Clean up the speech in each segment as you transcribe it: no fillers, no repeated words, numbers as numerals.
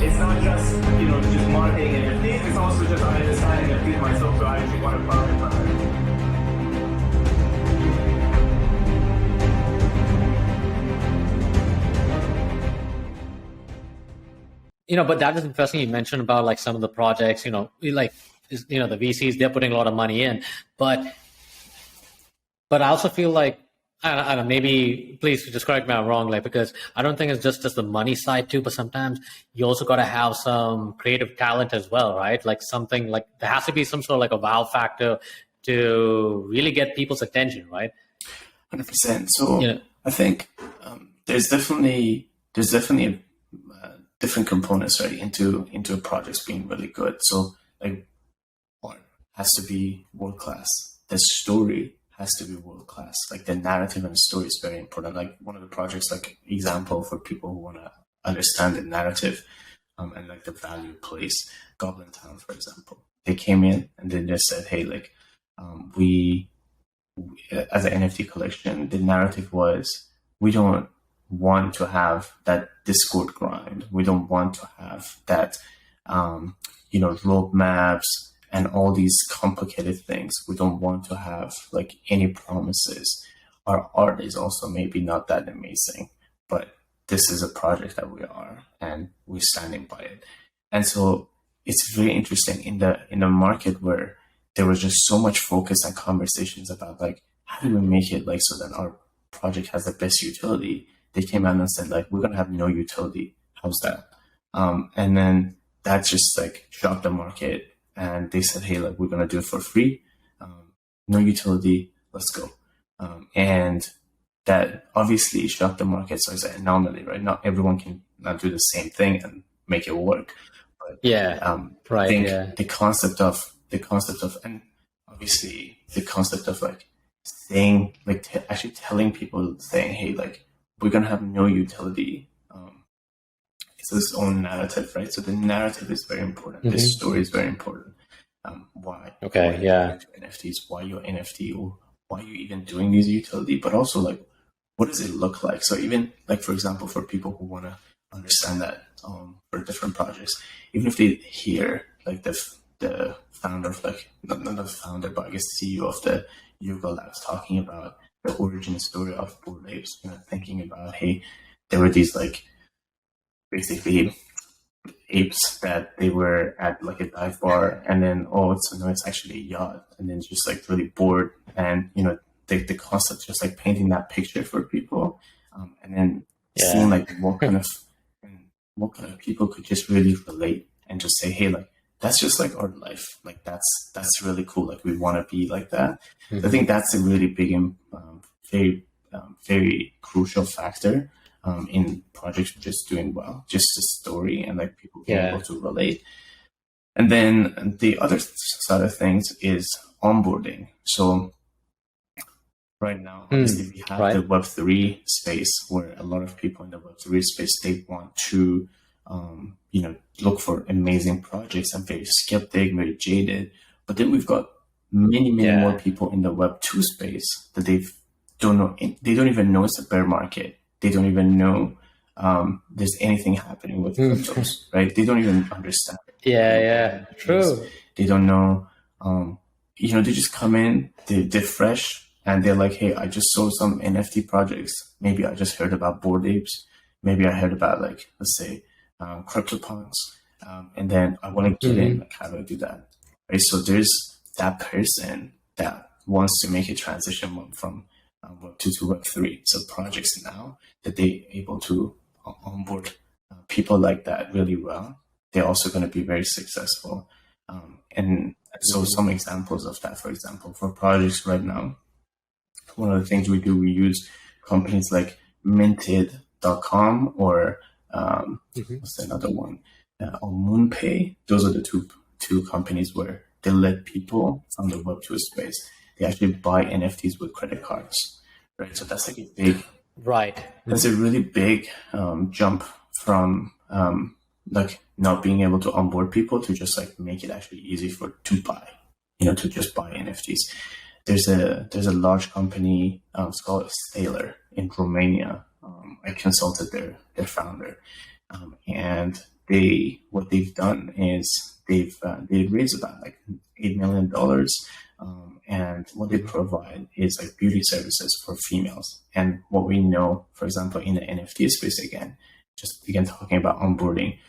it's not just, just marketing NFTs, it's also just I understand NFTs myself, so I actually want to profit from it. But that is interesting. You mentioned about like some of the projects, the VCs, they're putting a lot of money in, but I also feel like, I don't know, maybe please just correct me if I'm wrong, like, because I don't think it's just the money side too, but sometimes you also got to have some creative talent as well, right? Like something like there has to be some sort of like a wow factor to really get people's attention, right? 100%. So I think there's definitely different components, right, into a project being really good. So like art has to be world class. The story has to be world class. Like the narrative and the story is very important. Like one of the projects, like example for people who want to understand the narrative and like the value place, Goblin Town, for example. They came in and they just said, hey, like we as an NFT collection, the narrative was we don't want to have that Discord grind. We don't want to have that, roadmaps and all these complicated things. We don't want to have like any promises. Our art is also maybe not that amazing, but this is a project that we are, and we're standing by it. And so it's very interesting in the market where there was just so much focus and conversations about like, how do we make it like so that our project has the best utility? They came out and said like, we're going to have no utility. How's that? And then that just like shocked the market. And they said, hey, like we're going to do it for free. No utility. Let's go. And that obviously shocked the market. So it's an anomaly, right? Not everyone can not do the same thing and make it work. But I think the concept of, and obviously the concept of like saying, like actually telling people, saying, hey, like we're going to have no utility. It's its own narrative, right? So the narrative is very important. The story is very important. Why? Okay, why NFTs, why your NFT, or why you even doing these utility, but also like, what does it look like? So even like, for example, for people who want to understand that for different projects, even if they hear like the founder of like, not the founder, but I guess the CEO of the Yoga Labs talking about the origin story of Bored Apes, thinking about, hey, there were these like basically apes that they were at like a dive bar, and then it's actually a yacht, and then just like really bored, and the concept just like painting that picture for people, and then seeing like what kind of people could just really relate and just say, hey, like that's just like our life, like that's really cool, like we want to be like that. I think that's a really big very crucial factor in projects just doing well, just the story and like people being able to relate. And then the other side of things is onboarding. So right now, obviously we have the Web3 space where a lot of people in the Web3 space, they want to, look for amazing projects. I'm very skeptic, very jaded. But then we've got many more people in the Web2 space that they don't even know it's a bear market. They don't even know there's anything happening with cryptos, right? They don't even understand. True. They don't know. They just come in, they're fresh, and they're like, hey, I just saw some NFT projects. Maybe I just heard about Bored Apes. Maybe I heard about like, let's say, CryptoPunks. And then I want to get in. Like, how do I do that? Right. So there's that person that wants to make a transition from Web 2 to Web 3. So projects now that they're able to onboard people like that really well, they're also going to be very successful. And so some examples of that, for example, for projects right now, one of the things we do, we use companies like minted.com or what's another one? Or MoonPay. Those are the two companies where they let people from the Web2 space, they actually buy NFTs with credit cards, right? So that's like a big, that's a really big jump from like not being able to onboard people to just like make it actually easy to buy, to just buy NFTs. There's a large company, it's called Staler in Romania. I consulted their founder, and what they've done is they've raised about like $8 million, and what they provide is like beauty services for females. And what we know, for example, in the NFT space, again talking about onboarding,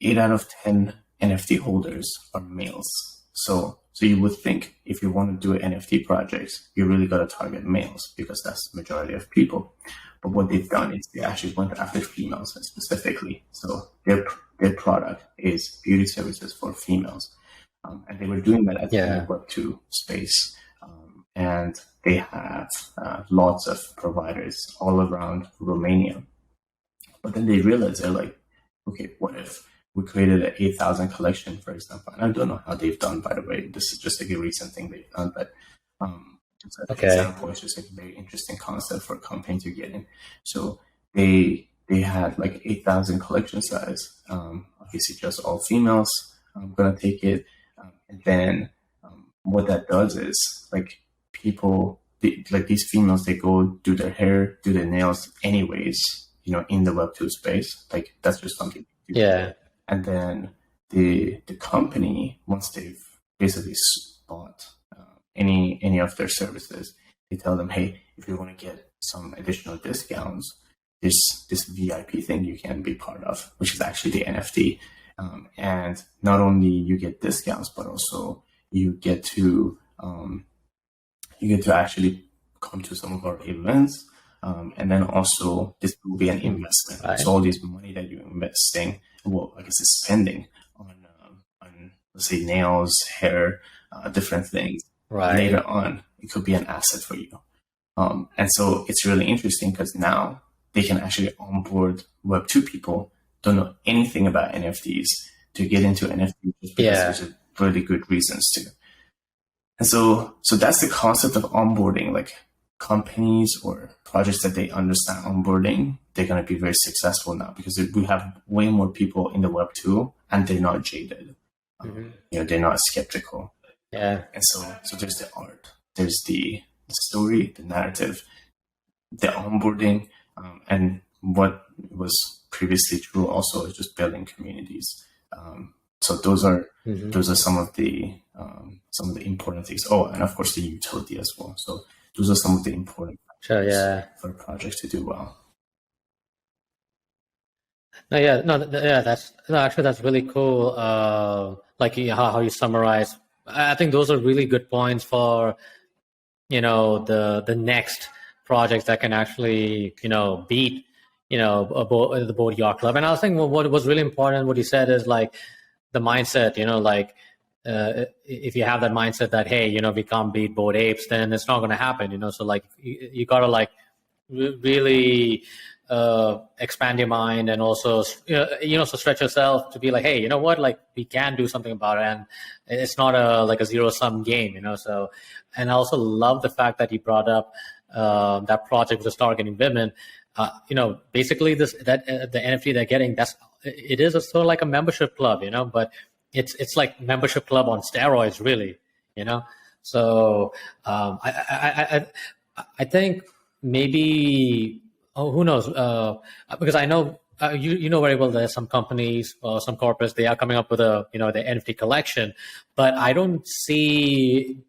8 out of 10 NFT holders are males. So you would think if you want to do NFT projects, you really got to target males because that's the majority of people. But what they've done is they actually went after females specifically. So their product is beauty services for females. And they were doing that at the Web2 space. And they have lots of providers all around Romania. But then they realized, they're like, okay, what if we created an 8,000 collection, for example? And I don't know how they've done, by the way. This is just like a recent thing they've done. But just an example, it's just like a very interesting concept for a company to get in. So they had like 8,000 collection size. Obviously, just all females. I'm going to take it. And then what that does is like people, like these females, they go do their hair, do their nails anyways, in the Web2 space. Like that's just something they do. Yeah. And then the company, once they've basically bought any of their services, they tell them, hey, if you want to get some additional discounts, this VIP thing you can be part of, which is actually the NFT. And not only you get discounts, but also you get to actually come to some of our events. And then also this will be an investment. Right. So all this money that you're investing, well, I guess is spending on let's say nails, hair, different things. Right. Later on, it could be an asset for you. And so it's really interesting because now they can actually onboard Web2 people, don't know anything about NFTs, to get into NFTs just because there's really good reasons to. And so that's the concept of onboarding. Like companies or projects that they understand onboarding, they're going to be very successful now because we have way more people in the Web2 and they're not jaded. They're not skeptical. Yeah. And so there's the art, there's the story, the narrative, the onboarding, and what was previously true also is just building communities. So those are some of the important things. Oh, and of course the utility as well. So those are some of the important factors for projects to do well. That's really cool. Like how you summarize. I think those are really good points for the next projects that can actually beat the Board Yacht Club. And I was thinking what was really important, what you said is like the mindset. If you have that mindset that hey, we can't beat Bored Apes, then it's not going to happen. So like you gotta like really expand your mind and also so stretch yourself to be like, hey, you know what, like we can do something about it, and it's not a zero-sum game. So, and I also love the fact that you brought up that project with targeting women. Basically the NFT they're getting, it is sort of like a membership club, but it's like membership club on steroids, really. So I think maybe. Oh, who knows? Because I know you know very well there's some companies or some corporates, they are coming up with the NFT collection, but I don't see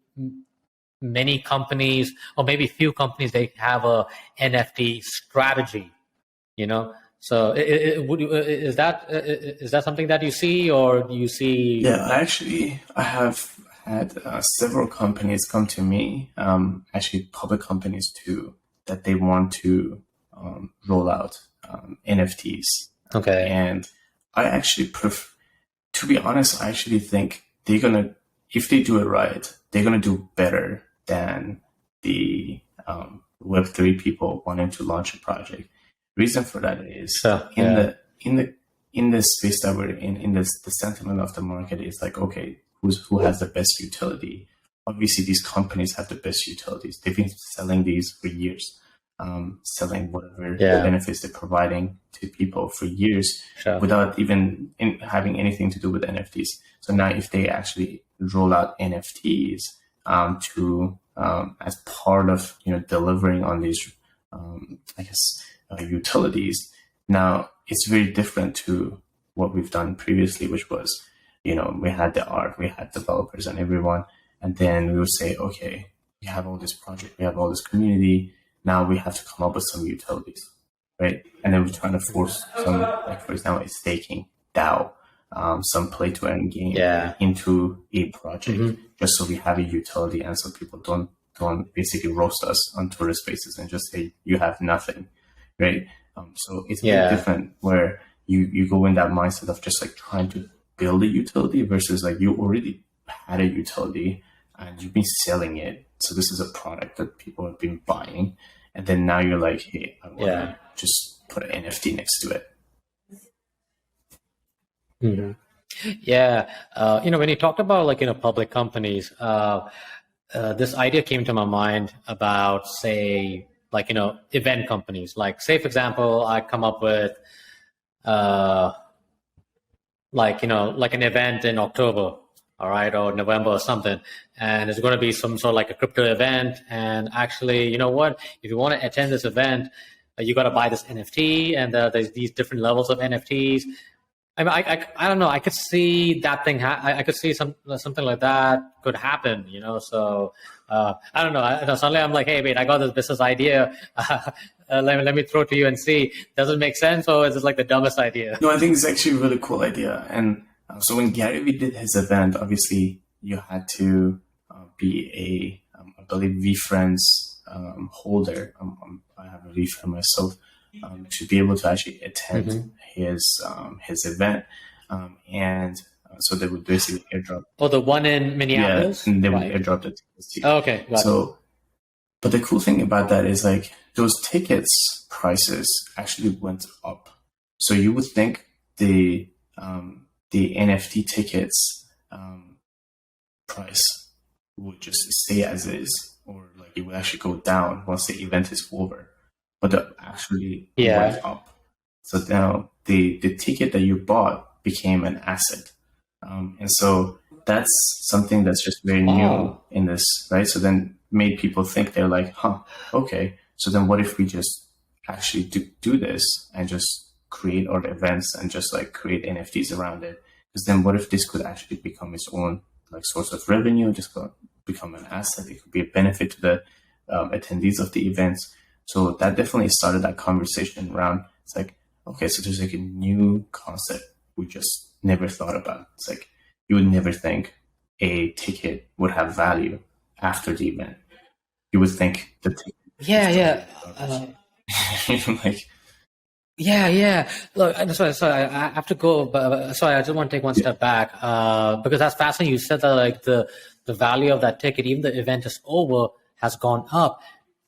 many companies, or maybe few companies, they have a NFT strategy. So is that something that you see, or do you see? Yeah, I have had several companies come to me, actually public companies too, that they want to roll out NFTs. Okay. And I actually to be honest, I actually think if they do it right, they're gonna do better than the Web3 people wanting to launch a project. Reason for that is in the space that we're in the sentiment of the market is like, okay, who has the best utility? Obviously, these companies have the best utilities. They've been selling these for years. Selling whatever benefits they're providing to people for years without even having anything to do with NFTs. So now if they actually roll out NFTs as part of delivering on these utilities, now it's very different to what we've done previously, which was, we had the art, we had developers and everyone, and then we would say, okay, we have all this project, we have all this community, now we have to come up with some utilities, right? And then we're trying to force some, like for example, a staking DAO, some play to earn game into a project, just so we have a utility, and so people don't basically roast us on Twitter Spaces and just say you have nothing, right? So it's very different where you go in that mindset of just like trying to build a utility versus like you already had a utility and you've been selling it. So this is a product that people have been buying, and then now you're like, hey, I want to just put an NFT next to it. Yeah, when you talked about like public companies, this idea came to my mind about, say, like event companies. Like, say for example, I come up with like an event in October, all right, or November or something, and it's going to be some sort of like a crypto event. And actually, you know what? If you want to attend this event, you got to buy this NFT, and there's these different levels of NFTs. I mean, I don't know. I could see that thing. I could see something like that could happen. So I don't know. Suddenly I'm like, hey, wait, I got this business idea. Let me throw it to you and see. Does it make sense, or is it like the dumbest idea? No, I think it's actually a really cool idea. And so when Gary Vee did his event, obviously you had to be I believe VeeFriends holder. I have a VeeFriend myself. To be able to actually attend his event, and so they would basically airdrop. Oh, the one in Minneapolis. Yeah, and they would airdrop the tickets to you. Oh, okay. So, but the cool thing about that is like those tickets prices actually went up. So you would think the NFT tickets price would just stay as is, or like it would actually go down once the event is over. But it actually went up. So now the ticket that you bought became an asset. And so that's something that's just very new in this, right? So then made people think, they're like, okay. So then what if we just actually do this and just create our events and just like create NFTs around it? Because then what if this could actually become its own like source of revenue, just become an asset? It could be a benefit to the attendees of the events. So that definitely started that conversation around, it's like, okay, so there's like a new concept we just never thought about. It's like, you would never think a ticket would have value after the event. You would think the ticket. Look, sorry, I have to go, but sorry, I just want to take one step back, because that's fascinating. You said that like the value of that ticket, even the event is over, has gone up.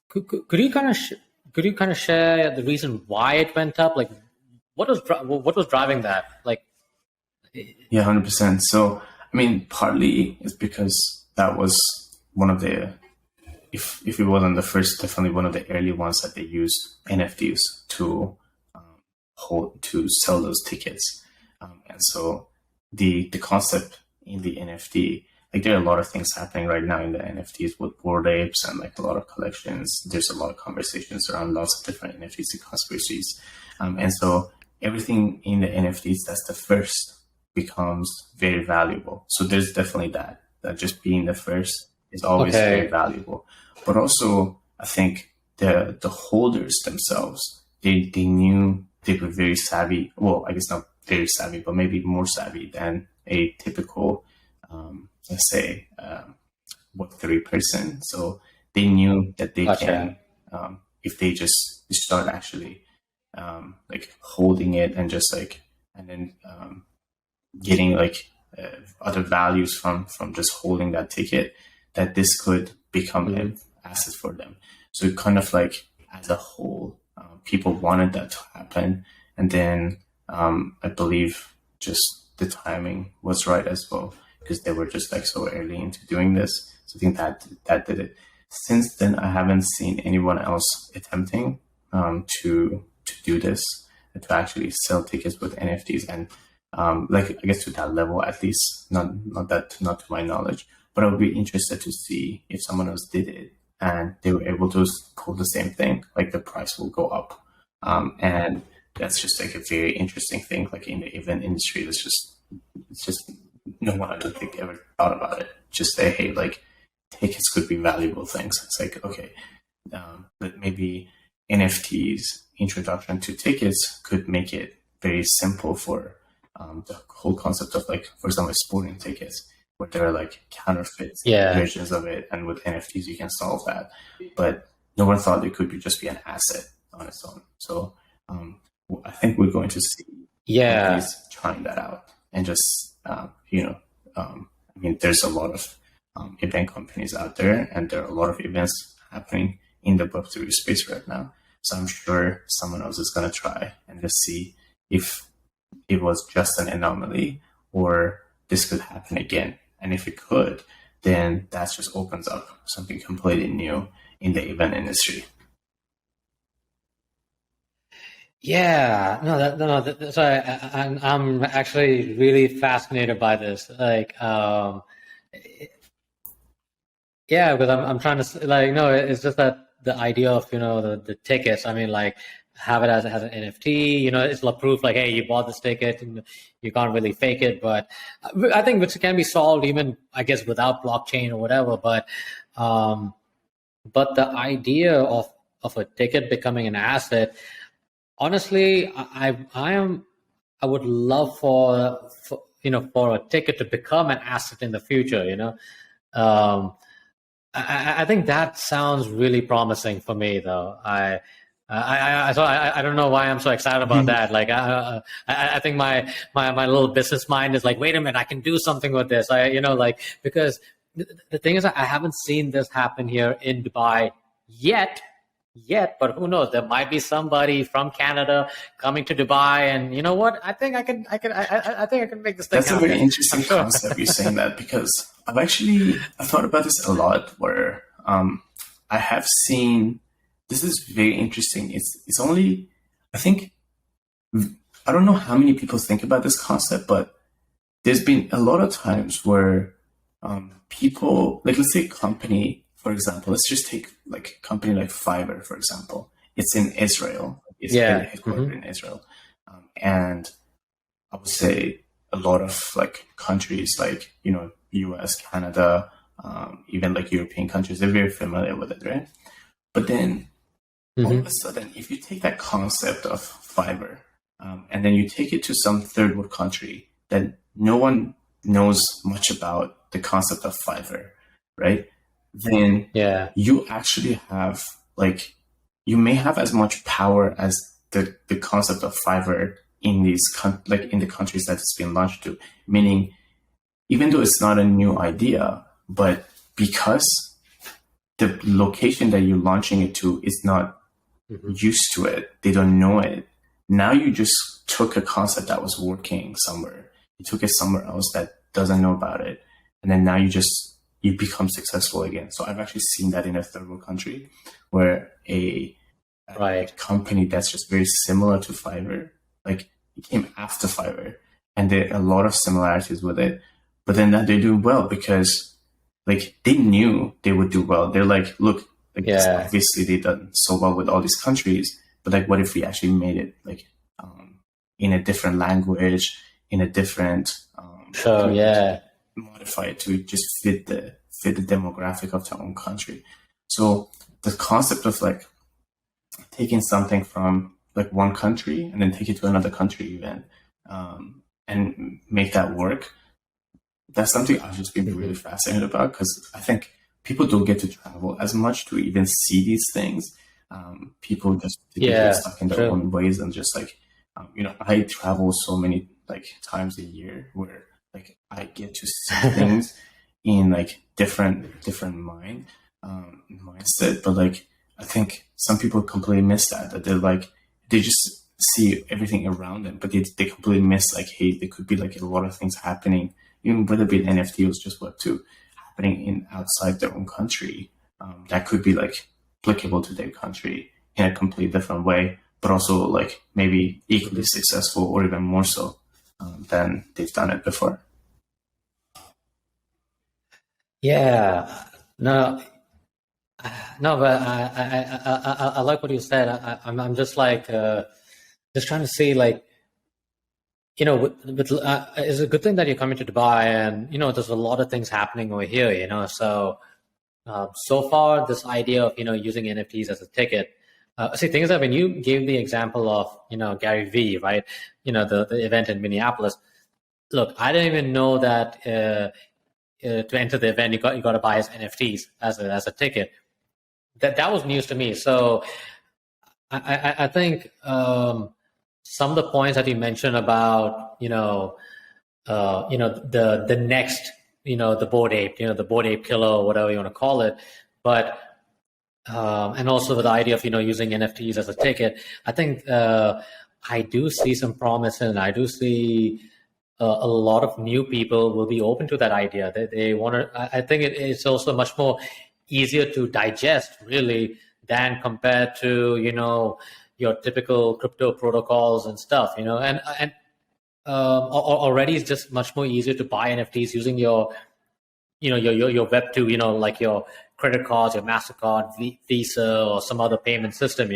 Could you kind of share the reason why it went up? Like, what was driving that? Like, 100%. So, I mean, partly it's because that was one of the, if it wasn't the first, definitely one of the early ones that they used NFTs to sell those tickets. And so the concept in the NFT, like there are a lot of things happening right now in the NFTs with Bored Apes and like a lot of collections. There's a lot of conversations around lots of different NFTs and conspiracies. And so everything in the NFTs that's the first becomes very valuable. So there's definitely that just being the first is always very valuable. But also I think the holders themselves, they knew they were very savvy. Well, I guess not very savvy, but maybe more savvy than a typical let's say Web3 person. So they knew that they can, if they just start actually like holding it and just like, and then getting like other values from just holding that ticket, that this could become an asset for them. So it kind of like as a whole, people wanted that to happen. And then I believe just the timing was right as well, because they were just like so early into doing this. So I think that did it. Since then, I haven't seen anyone else attempting to do this, to actually sell tickets with NFTs, and like I guess to that level at least, not to my knowledge. But I would be interested to see if someone else did it and they were able to pull the same thing, like the price will go up, and that's just like a very interesting thing. Like in the event industry, it's just no one I don't think ever thought about it. Just say, hey, like tickets could be valuable things. It's like, okay, but maybe NFTs introduction to tickets could make it very simple for the whole concept of like, for example, sporting tickets, where there are like counterfeit versions of it, and with NFTs you can solve that. But no one thought it could be just be an asset on its own. So I think we're going to see companies trying that out, and just I mean, there's a lot of event companies out there, and there are a lot of events happening in the Web3 space right now. So I'm sure someone else is going to try and just see if it was just an anomaly or this could happen again. And if it could, then that just opens up something completely new in the event industry. Yeah, no, I'm actually really fascinated by this. Like, yeah, because I'm trying to like, no, it's just that the idea of, the tickets. I mean, like, have it as an NFT. It's a proof like, hey, you bought this ticket, and you can't really fake it. But I think which can be solved even, I guess, without blockchain or whatever. But the idea of a ticket becoming an asset, honestly, I would love for a ticket to become an asset in the future. I think that sounds really promising for me, though. I don't know why I'm so excited about that. Like, I think my little business mind is like, wait a minute, I can do something with this. Because the thing is, I haven't seen this happen here in Dubai yet, but who knows? There might be somebody from Canada coming to Dubai, and you know what? I think I can make this thing That's happen. a very interesting concept you're saying that, because I've thought about this a lot, where I have seen, this is very interesting. It's only, I think, I don't know how many people think about this concept, but there's been a lot of times where people, like, let's say a company, for example, let's just take like a company like Fiverr, for example. It's in Israel. It's headquartered in Israel. And I would say a lot of like countries like, US, Canada, even like European countries, they're very familiar with it, right? But then all of a sudden, if you take that concept of Fiverr and then you take it to some third world country that no one knows much about the concept of Fiverr, right? Then you actually have like, you may have as much power as the concept of Fiverr in these in the countries that it's been launched to. Meaning, even though it's not a new idea, but because the location that you're launching it to is not used to it, they don't know it. Now you just took a concept that was working somewhere, you took it somewhere else that doesn't know about it, and then now you become successful again. So I've actually seen that in a third world country, where a company that's just very similar to Fiverr, like it came after Fiverr, and there are a lot of similarities with it. But then now they're doing well because like they knew they would do well. They're like, look, like obviously they've done so well with all these countries, but like, what if we actually made it like in a different language, in a different modify it to just fit the demographic of their own country. So the concept of like taking something from like one country and then take it to another country even, and make that work, that's something I've just been really fascinated about, because I think people don't get to travel as much to even see these things. People just get stuck in their own ways, and just like I travel so many like times a year where like I get to see things in like different mindset. But like I think some people completely miss that they're like, they just see everything around them, but they completely miss like, hey, there could be like a lot of things happening, even whether it be an NFT or just Web2, happening in outside their own country, that could be like applicable to their country in a completely different way, but also like maybe equally successful or even more so than they've done it before. No, but I like what you said. I'm just like just trying to see like, it's a good thing that you're coming to Dubai, and there's a lot of things happening over here. So so far this idea of using NFTs as a ticket. See, things that when you gave the example of Gary V, right? The event in Minneapolis. Look, I didn't even know that to enter the event you got to buy his NFTs as a ticket. That was news to me. So I think some of the points that you mentioned about the next the Bored Ape, the Bored Ape killer, or whatever you want to call it, but and also the idea of using NFTs as a ticket. I think I do see some promise, and I do see a lot of new people will be open to that idea. They want to. I think it's also much more easier to digest, really, than compared to your typical crypto protocols and stuff. And already it's just much more easier to buy NFTs using your Web2, like your credit cards, your MasterCard, Visa, or some other payment system.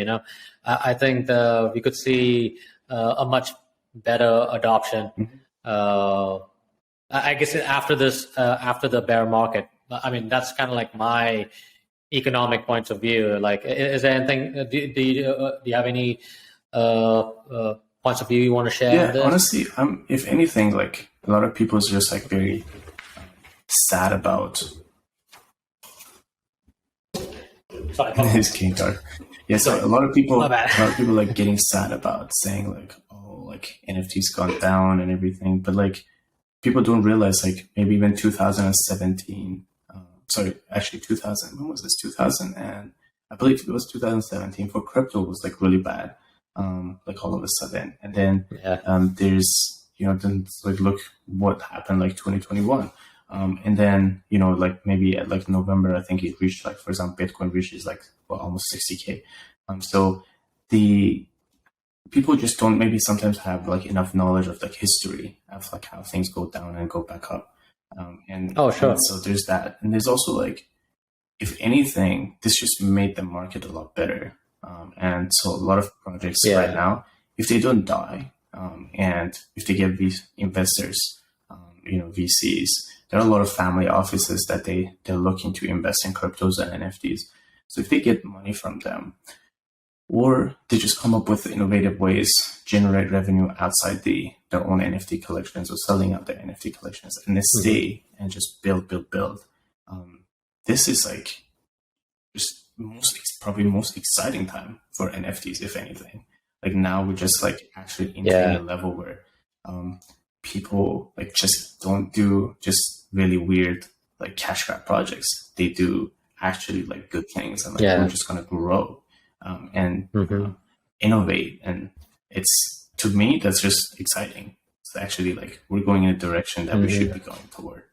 I think we could see a much better adoption. I guess after the bear market. I mean, that's kind of like my economic points of view. Like, is there anything? Do you have any points of view you want to share? Yeah, on this? honestly, if anything, like a lot of people is just like very sad about his king card. Yeah, so a lot of people like getting sad about saying like, oh, like NFTs gone down and everything, but like people don't realize like maybe even 2017. Sorry, actually 2000. When was this? 2000, and I believe it was 2017 for crypto was like really bad. Like all of a sudden, and then there's then like look what happened like 2021. And then, like maybe at like November, I think it reached like, for example, Bitcoin reaches like almost 60K. So the people just don't maybe sometimes have like enough knowledge of like history of like how things go down and go back up. And so there's that. And there's also like, if anything, this just made the market a lot better. And so a lot of projects right now, if they don't die, and if they get these investors, VCs, there are a lot of family offices that they're looking to invest in cryptos and NFTs. So if they get money from them, or they just come up with innovative ways, generate revenue outside their own NFT collections or selling out their NFT collections, and they stay and just build. This is like just probably most exciting time for NFTs, if anything. Like now we're just like actually entering a level where people like just don't do just really weird like cash grab projects. They do actually like good things, and like we're just gonna grow and innovate. And it's, to me, that's just exciting. It's actually like we're going in a direction that we should be going toward.